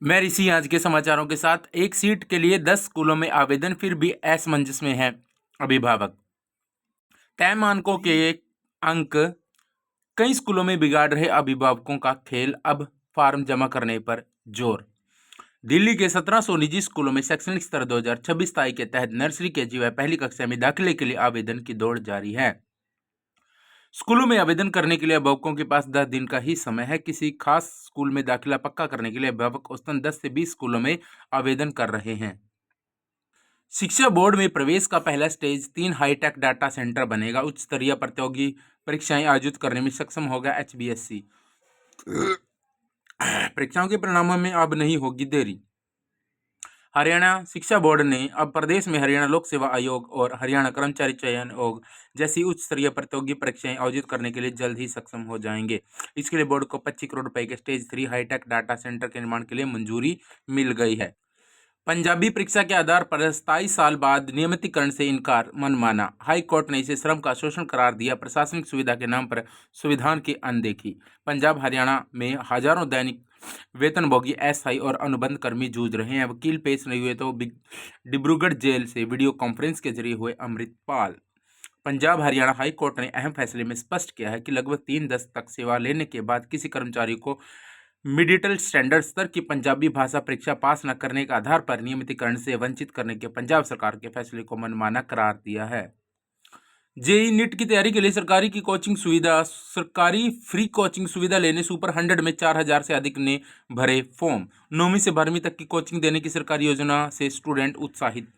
मैं ऋषि आज के समाचारों के साथ। एक सीट के लिए 10 स्कूलों में आवेदन, फिर भी असमंजस में है अभिभावक। तय मानकों के अंक कई स्कूलों में बिगाड़ रहे अभिभावकों का खेल, अब फॉर्म जमा करने पर जोर। दिल्ली के 1700 निजी स्कूलों में शैक्षणिक स्तर 2026-27 के तहत नर्सरी के जी व पहली कक्षा में दाखिले के लिए आवेदन की दौड़ जारी है। स्कूलों में आवेदन करने के लिए अभिभावकों के पास 10 दिन का ही समय है। किसी खास स्कूल में दाखिला पक्का करने के लिए अभिभावक औसतन 10 से 20 स्कूलों में आवेदन कर रहे हैं। शिक्षा बोर्ड में प्रवेश का पहला स्टेज 3 हाईटेक डाटा सेंटर बनेगा। उच्च स्तरीय प्रतियोगी परीक्षाएं आयोजित करने में सक्षम होगा HBSC। परीक्षाओं के परिणामों में अब नहीं होगी देरी। हरियाणा शिक्षा बोर्ड ने अब प्रदेश में हरियाणा लोक सेवा आयोग और हरियाणा कर्मचारी चयन आयोग जैसी उच्च स्तरीय प्रतियोगी परीक्षाएं आयोजित करने के लिए जल्द ही सक्षम हो जाएंगे। इसके लिए बोर्ड को 25 करोड़ रुपए के स्टेज 3 हाईटेक डाटा सेंटर के निर्माण के लिए मंजूरी मिल गई है। पंजाबी परीक्षा के आधार पर 27 साल बाद नियमितीकरण से इनकार मनमाना। हाई कोर्ट ने इसे श्रम का शोषण करार दिया। प्रशासनिक सुविधा के नाम पर संविधान की अनदेखी। पंजाब हरियाणा में हजारों दैनिक वेतनभोगी SI और अनुबंध कर्मी जूझ रहे हैं। वकील पेश नहीं हुए तो डिब्रूगढ़ जेल से वीडियो कॉन्फ्रेंस के जरिए हुए अमृतपाल। पंजाब हरियाणा हाई कोर्ट ने अहम फैसले में स्पष्ट किया है कि लगभग 3 दशक तक सेवा लेने के बाद किसी कर्मचारी को मिडिल स्टैंडर्ड स्तर की पंजाबी भाषा परीक्षा पास न करने के आधार पर नियमितीकरण से वंचित करने के पंजाब सरकार के फैसले को मनमाना करार दिया है। जेई नीट की तैयारी के लिए सरकारी फ्री कोचिंग सुविधा लेने सुपर 100 में 4000 से अधिक ने भरे फॉर्म। 9वीं से 12वीं तक की कोचिंग देने की सरकारी योजना से स्टूडेंट उत्साहित।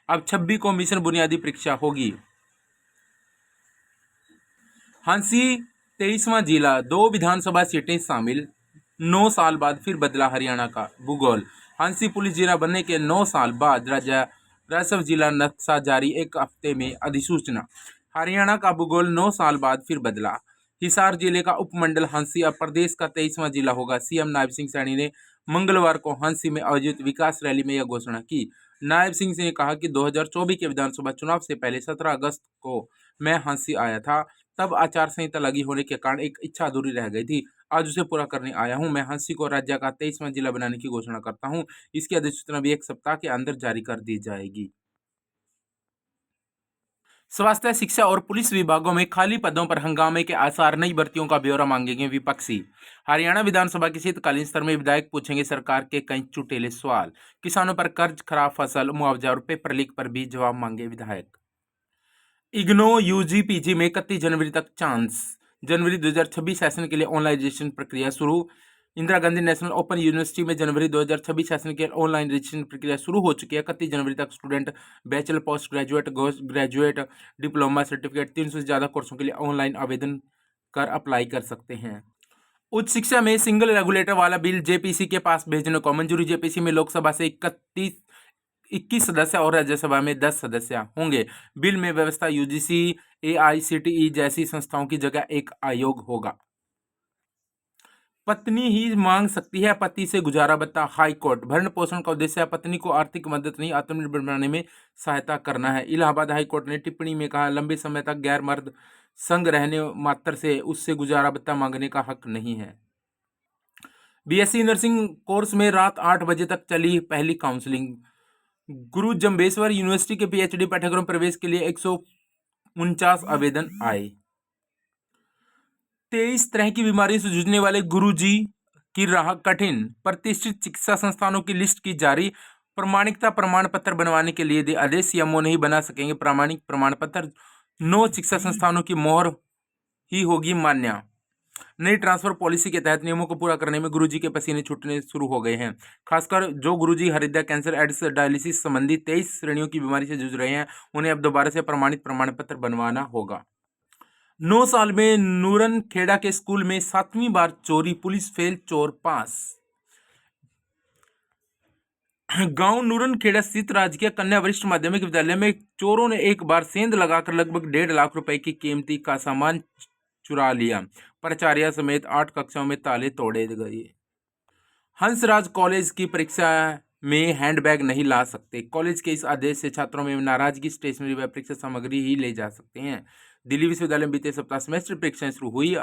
अब 26 को मिशन बुनियादी परीक्षा होगी। हांसी 23वां जिला, 2 विधानसभा सीटें शामिल। 9 साल बाद फिर बदला हरियाणा का भूगोल। हांसी पुलिस जिला बनने के 9 साल बाद राजस्व जिला नक्शा जारी, 1 हफ्ते में अधिसूचना। हरियाणा का भूगोल 9 साल बाद फिर बदला। हिसार जिले का उपमंडल हांसी अब प्रदेश का 23वां जिला होगा। सीएम नायब सिंह सैनी ने मंगलवार को हांसी में आयोजित विकास रैली में यह घोषणा की। नायब सिंह ने कहा कि 2024 के विधानसभा चुनाव से पहले 17 अगस्त को मैं हांसी आया था। तब आचार संहिता लगी होने के कारण एक इच्छा अधूरी रह गई थी। आज उसे पूरा करने आया हूं। मैं हांसी को राज्य का 23वां जिला बनाने की घोषणा करता हूं। इसकी अधिसूचना भी 1 सप्ताह के अंदर जारी कर दी जाएगी। स्वास्थ्य, शिक्षा और पुलिस विभागों में खाली पदों पर हंगामे के आसार, नई भर्तियों का ब्यौरा मांगेंगे विपक्षी। हरियाणा विधानसभा के शीतकालीन सत्र में विधायक पूछेंगे सरकार के कई चुटेले सवाल। किसानों पर कर्ज, खराब फसल मुआवजा और पेपर लीक पर भी जवाब मांगे विधायक। इग्नो UG PG में 31 जनवरी तक चांस। जनवरी 2026 सेशन के लिए ऑनलाइन रजिस्ट्रेशन प्रक्रिया शुरू। Indira Gandhi national open university में जनवरी 2026 सेशन के ऑनलाइन रजिस्ट्रेशन प्रक्रिया शुरू हो चुकी है। 31 जनवरी तक student bachelor, post graduate, graduate, diploma certificate 300 से ज़्यादा कोर्सों के लिए ऑनलाइन आवेदन कर अप्लाई कर सकते हैं। उच्च शिक्षा में सिंगल रेगुलेटर वाला बिल JPC के पास भेजने को मंजूरी। JPC में लोकसभा से 21 सदस्य और राज्यसभा में 10 सदस्य होंगे। बिल में व्यवस्था UGC, AICTE जैसी संस्थाओं की जगह एक आयोग होगा। पत्नी ही मांग सकती है पति से गुजारा भत्ता, हाई कोर्ट। भरण पोषण का उद्देश्य पत्नी को आर्थिक मदद नहीं, आत्मनिर्भर बनाने में सहायता करना है। इलाहाबाद हाई कोर्ट ने टिप्पणी में कहा, लंबे समय तक गैर मर्द संग रहने मात्र से उससे गुजारा भत्ता मांगने का हक नहीं है। BSc नर्सिंग कोर्स में रात 8 बजे तक चली पहली काउंसलिंग। गुरु जम्बेश्वर यूनिवर्सिटी के PhD पाठ्यक्रम प्रवेश के लिए 149 आवेदन आए। 23 तरह की बीमारियों से जूझने वाले गुरुजी की राह कठिन। प्रतिष्ठित चिकित्सा संस्थानों की लिस्ट की जारी। प्रामाणिकता प्रमाण पत्र बनवाने के लिए आदेश। CMO नहीं बना सकेंगे प्रामाणिक प्रमाण पत्र। 9 चिकित्सा संस्थानों की मोहर ही होगी मान्य। नई ट्रांसफर पॉलिसी के तहत नियमों को पूरा करने में गुरुजी के पसीने छूटने शुरू हो गए हैं। खासकर जो गुरुजी हृदय कैंसर, एड्स, डायलिसिस संबंधी 23 श्रेणियों की बीमारी से जूझ रहे हैं, उन्हें अब दोबारा से प्रमाणित प्रमाण पत्र बनवाना होगा। 9 साल में नूरन खेड़ा के स्कूल में 7वीं बार चोरी, पुलिस फेल, चोर पास। गांव नूरन खेड़ा स्थित राजकीय कन्या वरिष्ठ माध्यमिक विद्यालय में चोरों ने एक बार सेंध लगाकर लगभग 1.5 लाख रुपए की कीमती का सामान चुरा लिया। प्राचार्य समेत 8 कक्षाओं में ताले तोड़े गए। हंसराज कॉलेज की परीक्षा में हैंडबैग नहीं ला सकते। कॉलेज के इस आदेश से छात्रों में नाराजगी। स्टेशनरी व परीक्षा सामग्री ही ले जा सकते हैं। दिल्ली विश्वविद्यालय में बीते सप्ताह सेमेस्टर परीक्षाएं शुरू हुई।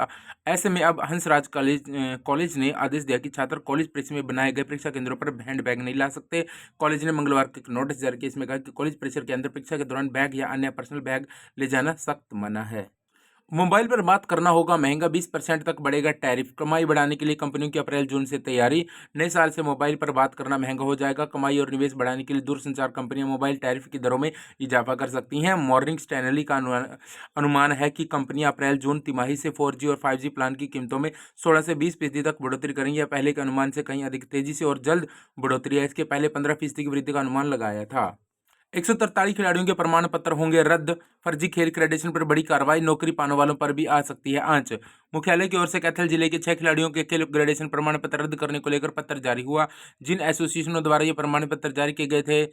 ऐसे में अब हंसराज कॉलेज ने आदेश दिया कि छात्र कॉलेज परिसर में बनाए गए परीक्षा केंद्रों पर हैंड बैग नहीं ला सकते। कॉलेज ने मंगलवार को एक नोटिस जारी किया। इसमें कहा कि कॉलेज परिसर के अंदर परीक्षा के दौरान बैग या अन्य पर्सनल बैग ले जाना सख्त मना है। मोबाइल पर बात करना होगा महंगा, 20% तक बढ़ेगा टैरिफ। कमाई बढ़ाने के लिए कंपनियों की अप्रैल जून से तैयारी। नए साल से मोबाइल पर बात करना महंगा हो जाएगा। कमाई और निवेश बढ़ाने के लिए दूरसंचार कंपनियां मोबाइल टैरिफ की दरों में इजाफा कर सकती हैं। मॉर्निंग स्टैनली का अनुमान है कि कंपनियां अप्रैल जून तिमाही से 4G और 5G प्लान की कीमतों में 16 से 20% तक बढ़ोतरी करेंगी। यह पहले के अनुमान से कहीं अधिक तेजी से और जल्द बढ़ोतरी है। इसके पहले 15% की वृद्धि का अनुमान लगाया था। 143 खिलाड़ियों के प्रमाण पत्र होंगे रद्द। फर्जी खेल क्रेडेंशियल पर बड़ी कार्रवाई। नौकरी पाने वालों पर भी आ सकती है आंच। मुख्यालय की ओर से कैथल जिले के 6 खिलाड़ियों के खेल ग्रेडेशन प्रमाण पत्र रद्द करने को लेकर पत्र जारी हुआ। जिन एसोसिएशनों द्वारा ये प्रमाण पत्र जारी किए गए थे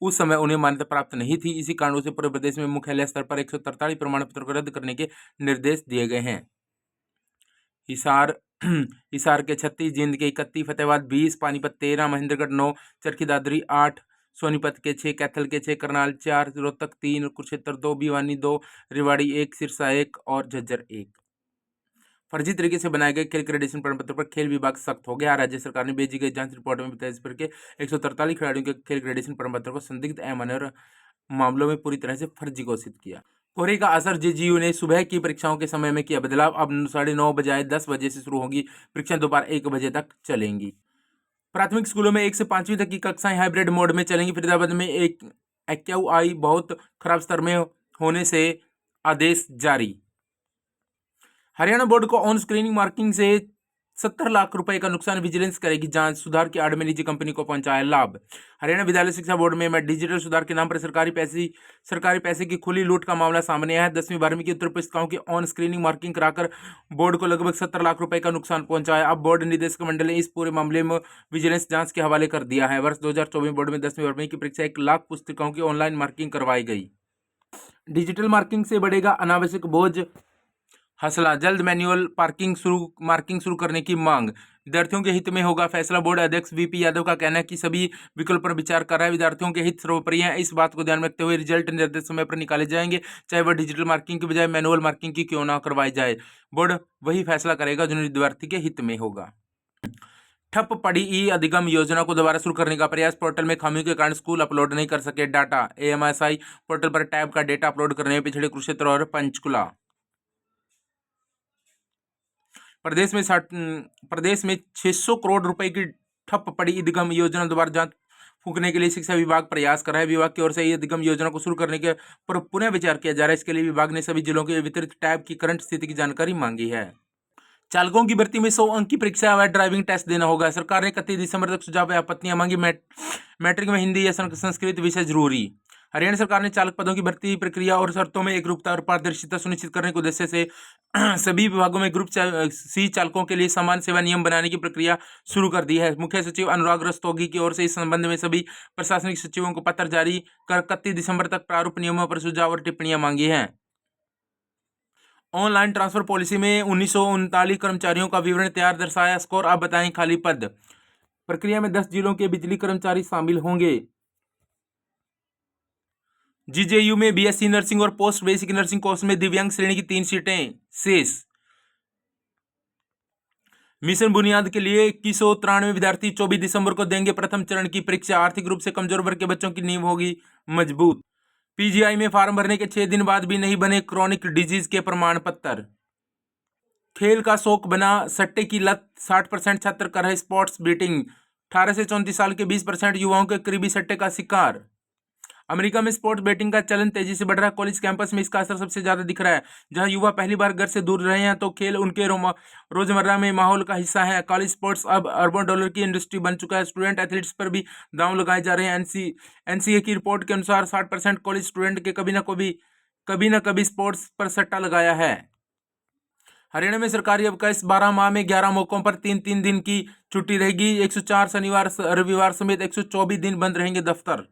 उस समय उन्हें मान्यता प्राप्त नहीं थी। इसी कारणों से पूरे प्रदेश में मुख्यालय स्तर पर 143 प्रमाण पत्रों को रद्द करने के निर्देश दिए गए हैं। हिसार हिसार के 36, जींद के 31, फतेहाबाद 20, पानीपत 13, महेंद्रगढ़ 9, चरखी दादरी 8, सोनीपत के 6, कैथल के 6, करनाल 4, रोहतक 3, कुरुक्षेत्र 2, भिवानी 2, रेवाड़ी 1, सिरसा 1 और झज्जर 1। फर्जी तरीके से बनाए गए खेल क्रेडेंशियल प्रमाण पत्र पर खेल विभाग सख्त हो गया। राज्य सरकार ने भेजी गई जांच रिपोर्ट में बताया इस पर के 143 खिलाड़ियों के खेल क्रेडेंशियल प्रमाण पत्र को संदिग्ध अमान्य और मामलों में पूरी तरह से फर्जी घोषित किया। कोहरे का असर। जेजीयू ने सुबह की परीक्षाओं के समय में किया बदलाव। अब 9:30 बजाय 10 बजे से शुरू होगी परीक्षाएं, दोपहर 1 बजे तक चलेंगी। प्राथमिक स्कूलों में 1 से 5वीं तक की कक्षाएं हाइब्रिड मोड में चलेंगी। फरीदाबाद में एक AQI बहुत खराब स्तर में होने से आदेश जारी। हरियाणा बोर्ड को ऑन स्क्रीनिंग मार्किंग से 70 लाख रुपए का नुकसान, विजिलेंस करेगी जांच। सुधार की आड़ में निजी कंपनी को पहुंचाया लाभ। हरियाणा विद्यालय शिक्षा बोर्ड में डिजिटल सुधार के नाम पर सरकारी पैसे की खुली लूट का मामला सामने आया है। 10वीं 12वीं की उत्तर पुस्तिकाओं की ऑन स्क्रीनिंग मार्किंग कराकर बोर्ड को लगभग 70 लाख रुपए का नुकसान पहुंचाया। अब बोर्ड निदेशक मंडल ने इस पूरे मामले में विजिलेंस जांच के हवाले कर दिया है। वर्ष 2024 बोर्ड में 10वीं 12वीं की परीक्षा 1 लाख पुस्तिकाओं की ऑनलाइन मार्किंग करवाई गई। डिजिटल मार्किंग से बढ़ेगा अनावश्यक बोझ। हसला। जल्द मैनुअल मार्किंग शुरू करने की मांग। विद्यार्थियों के हित में होगा फैसला। बोर्ड अध्यक्ष VP यादव का कहना है कि सभी विकल्प पर विचार कर रहा है। विद्यार्थियों के हित सर्वोपरि है। इस बात को ध्यान में रखते हुए रिजल्ट निर्धारित समय पर निकाले जाएंगे, चाहे वह डिजिटल मार्किंग की बजाय मैनुअल मार्किंग की क्यों ना करवाई जाए। बोर्ड वही फैसला करेगा जो विद्यार्थी के हित में होगा। ठप पड़ी ई-अधिगम योजना को दोबारा शुरू करने का प्रयास। पोर्टल में खामियों के कारण स्कूल अपलोड नहीं कर सके डाटा। AMSI पोर्टल पर टैब का डेटा अपलोड करने में पिछड़े कुरुक्षेत्र और पंचकुला। प्रदेश में 600 करोड़ रुपए की ठप पड़ी ई-अधिगम योजना दोबारा जांच फूंकने के लिए शिक्षा विभाग प्रयास कर रहा है। विभाग की ओर से ई-अधिगम योजना को शुरू करने के पर पुनः विचार किया जा रहा है। इसके लिए विभाग ने सभी जिलों के वितरित टैब की करंट स्थिति की जानकारी मांगी है। चालकों की भर्ती में 100 अंक की परीक्षा व ड्राइविंग टेस्ट देना होगा। सरकार ने 31 दिसंबर तक सुझाव व आपत्तियां मांगी। मैट्रिक में हिंदी या संस्कृत विषय जरूरी। हरियाणा सरकार ने चालक पदों की भर्ती प्रक्रिया और शर्तों में एकरूपता और पारदर्शिता सुनिश्चित करने के उद्देश्य से सभी विभागों में ग्रुप C चालकों के लिए समान सेवा नियम बनाने की प्रक्रिया शुरू कर दी है। मुख्य सचिव अनुराग रस्तोगी की ओर से इस संबंध में सभी प्रशासनिक सचिवों को पत्र जारी कर 31 दिसंबर तक प्रारूप नियमों पर सुझाव और टिप्पणियां मांगी हैं। ऑनलाइन ट्रांसफर पॉलिसी में 1939 कर्मचारियों का विवरण तैयार, दर्शाया स्कोर। अब बताएं खाली पद। प्रक्रिया में 10 जिलों के बिजली कर्मचारी शामिल होंगे। GJU में BSc नर्सिंग और पोस्ट बेसिक नर्सिंग कोर्स में दिव्यांग श्रेणी की 3 सीटें शेष। मिशन बुनियाद के लिए 2193 विद्यार्थी 24 दिसंबर को देंगे प्रथम चरण की परीक्षा। आर्थिक रूप से कमजोर वर्ग के बच्चों की नींव होगी मजबूत। PGI में फॉर्म भरने के 6 दिन बाद भी नहीं बने क्रॉनिक डिजीज के प्रमाण पत्र। खेल का शौक बना सट्टे की लत, 60% छात्र कर रहे स्पोर्ट्स बेटिंग। 18 से 34 साल के 20% युवाओं के करीबी सट्टे का शिकार। अमेरिका में स्पोर्ट्स बेटिंग का चलन तेजी से बढ़ रहा है। कॉलेज कैंपस में इसका असर सबसे ज्यादा दिख रहा है। जहां युवा पहली बार घर से दूर रहे हैं तो खेल उनके रोजमर्रा में माहौल का हिस्सा है। कॉलेज स्पोर्ट्स अब अरबों डॉलर की इंडस्ट्री बन चुका है। स्टूडेंट एथलीट्स पर भी दांव लगाए जा रहे हैं। NCA की रिपोर्ट के अनुसार 60% कॉलेज स्टूडेंट के कभी ना कभी स्पोर्ट्स पर सट्टा लगाया है। हरियाणा में सरकारी अवकाश 12 माह में 11 मौकों पर 3-3 दिन की छुट्टी रहेगी। 104 शनिवार रविवार समेत 124 दिन बंद रहेंगे दफ्तर।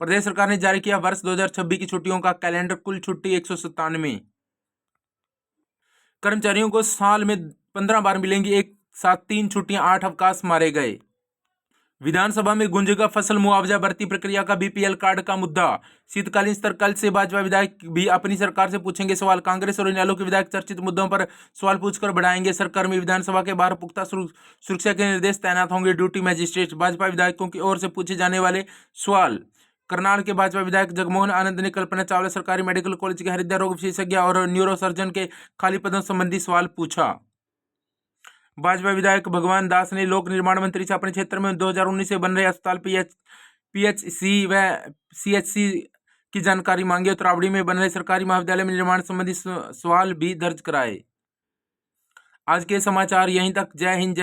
प्रदेश सरकार ने जारी किया वर्ष 2026 की छुट्टियों का कैलेंडर। कुल छुट्टी 197। कर्मचारियों को साल में 15 बार मिलेंगी एक साथ 3 छुट्टियां, 8 अवकाश मारे गए। विधानसभा में गूंजेगा फसल मुआवजा भर्ती प्रक्रिया का बीपीएल कार्ड का मुद्दा। शीतकालीन सत्र कल से भाजपा विधायक भी अपनी सरकार से पूछेंगे सवाल। कांग्रेस और इनेलो के विधायक चर्चित मुद्दों पर सवाल पूछकर बढ़ाएंगे सरगर्मी। विधानसभा के बाहर पुख्ता सुरक्षा के निर्देश तैनात होंगे ड्यूटी मजिस्ट्रेट। भाजपा विधायकों की ओर से पूछे जाने वाले सवाल। करनाल के भाजपा विधायक जगमोहन आनंद ने कल्पना चावला सरकारी मेडिकल कॉलेज के हृदय रोग विशेषज्ञ और न्यूरोसर्जन के खाली पदों संबंधी सवाल पूछा। भाजपा विधायक भगवान दास ने लोक निर्माण मंत्री से अपने क्षेत्र में 2019 से बन रहे अस्पताल पीएचसी व सीएचसी की जानकारी मांगी और त्रावड़ी में बन रहे सरकारी महाविद्यालय में निर्माण संबंधी सवाल भी दर्ज कराए। आज के समाचार यहीं तक। जय हिंद, जय